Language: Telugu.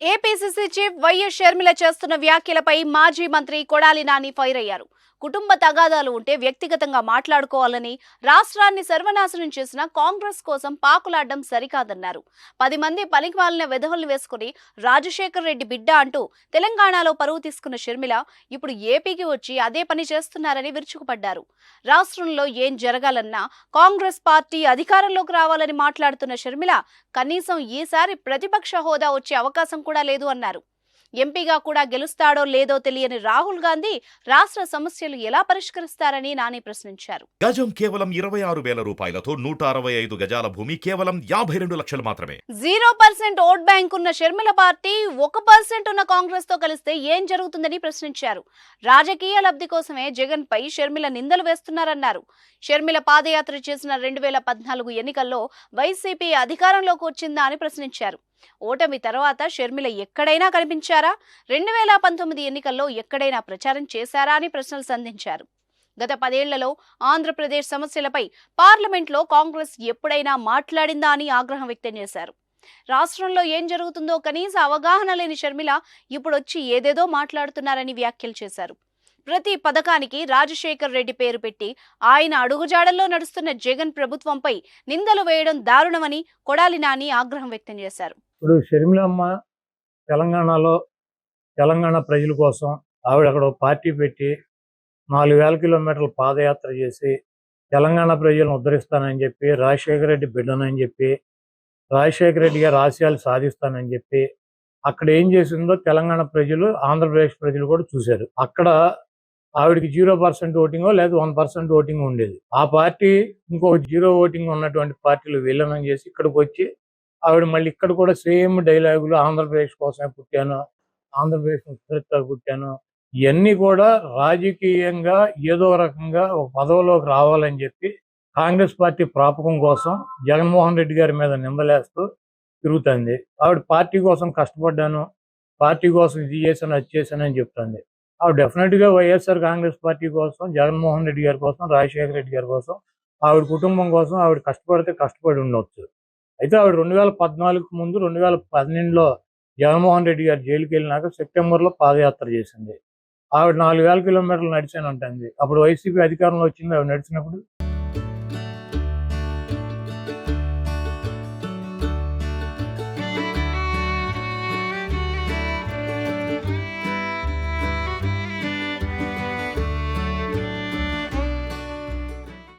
ఏపీసీసీ చీఫ్ వైఎస్ షర్మిల చేస్తున్న వ్యాఖ్యలపై మాజీ మంత్రి కొడాలి నాని ఫైర్ అయ్యారు. కుటుంబ తగాదాలు ఉంటే వ్యక్తిగతంగా మాట్లాడుకోవాలని, రాష్ట్రాన్ని సర్వనాశనం చేసిన కాంగ్రెస్ కోసం పాకులాడడం సరికాదన్నారు. 10 మంది పనికిమాలిన వెధవల్ని వేసుకుని రాజశేఖర్ రెడ్డి బిడ్డ అంటూ తెలంగాణలో పరువు తీసుకున్న షర్మిల ఇప్పుడు ఏపీకి వచ్చి అదే పని చేస్తున్నారని విరుచుకుపడ్డారు. రాష్ట్రంలో ఏం జరగాలన్నా కాంగ్రెస్ పార్టీ అధికారంలోకి రావాలని మాట్లాడుతున్న షర్మిల కనీసం ఈసారి ప్రతిపక్ష హోదా వచ్చే అవకాశం కూడా లేదు అన్నారు. ఎంపీగా కూడా గెలుస్తాడో లేదో తెలియని రాహుల్ గాంధీ రాష్ట్ర సమస్యలు ఎలా పరిష్కరిస్తారని నాని ప్రశ్నించారు. గజం కేవలం 26,000 రూపాయలతో 165 గజాల భూమి కేవలం 52 లక్షలు మాత్రమే. 0% ఓట్ బ్యాంక్ ఉన్న షర్మిల పార్టీ 1% ఉన్న కాంగ్రెస్ తో కలిస్తే ఏం జరుగుతుందని ప్రశ్నించారు. రాజకీయ లబ్ధి కోసమే జగన్ పై షర్మిల నిందలు వేస్తున్నారన్నారు. షర్మిల పాదయాత్ర చేసిన 2014 ఎన్నికల్లో వైసీపీ అధికారంలోకి వచ్చిందా అని ప్రశ్నించారు. ఓటమి తర్వాత షర్మిల ఎక్కడైనా కనిపించారా? 2019 ఎన్నికల్లో ఎక్కడైనా ప్రచారం చేశారా అని ప్రశ్నలు సంధించారు. గత 10 ఏళ్లలో ఆంధ్రప్రదేశ్ సమస్యలపై పార్లమెంట్లో కాంగ్రెస్ ఎప్పుడైనా మాట్లాడిందా అని ఆగ్రహం వ్యక్తం చేశారు. రాష్ట్రంలో ఏం జరుగుతుందో కనీస అవగాహన లేని షర్మిల ఇప్పుడొచ్చి ఏదేదో మాట్లాడుతున్నారని వ్యాఖ్యలు చేశారు. ప్రతి పథకానికి రాజశేఖర్ రెడ్డి పేరు పెట్టి ఆయన అడుగుజాడల్లో నడుస్తున్న జగన్ ప్రభుత్వంపై నిందలు వేయడం దారుణమని కొడాలి నాని ఆగ్రహం వ్యక్తం చేశారు. ఇప్పుడు షర్మిలమ్మ తెలంగాణలో తెలంగాణ ప్రజల కోసం ఆవిడ అక్కడ పార్టీ పెట్టి 4,000 కిలోమీటర్ల పాదయాత్ర చేసి తెలంగాణ ప్రజలను ఉద్ధరిస్తానని చెప్పి, రాజశేఖర రెడ్డి బిడ్డనని చెప్పి, రాజశేఖర రెడ్డి గారి ఆశయాలు సాధిస్తానని చెప్పి అక్కడ ఏం చేసిందో తెలంగాణ ప్రజలు, ఆంధ్రప్రదేశ్ ప్రజలు కూడా చూశారు. అక్కడ ఆవిడకి 0% ఓటింగో లేదా 1% ఓటింగ్ ఉండేది. ఆ పార్టీ ఇంకొక 0 ఓటింగ్ ఉన్నటువంటి పార్టీలు విలీనం చేసి ఇక్కడికి వచ్చి ఆవిడ మళ్ళీ ఇక్కడ కూడా సేమ్ డైలాగులు, ఆంధ్రప్రదేశ్ కోసమే పుట్టాను, ఆంధ్రప్రదేశ్ ఉద్ధరిస్తాకు పుట్టాను, ఇవన్నీ కూడా రాజకీయంగా ఏదో రకంగా ఒక పదవిలోకి రావాలని చెప్పి కాంగ్రెస్ పార్టీ ప్రాపకం కోసం జగన్మోహన్ రెడ్డి గారి మీద నిందలేస్తూ తిరుగుతుంది. ఆవిడ పార్టీ కోసం కష్టపడ్డాను, పార్టీ కోసం ఇది చేశాను, అది చేశానని చెప్తుంది. ఆవిడ డెఫినెట్గా వైఎస్ఆర్ కాంగ్రెస్ పార్టీ కోసం, జగన్మోహన్ రెడ్డి గారి కోసం, రాజశేఖర రెడ్డి గారి కోసం, ఆవిడ కుటుంబం కోసం ఆవిడ కష్టపడితే కష్టపడి ఉండొచ్చు. అయితే ఆవిడ 2014 ముందు 2012లో జగన్మోహన్ రెడ్డి గారు జైలుకి వెళ్ళినాక సెప్టెంబర్లో పాదయాత్ర చేసింది. ఆవిడ 4,000 కిలోమీటర్లు నడిచాను అంటుంది. అప్పుడు వైసీపీ అధికారంలో వచ్చింది. ఆవిడ నడిచినప్పుడు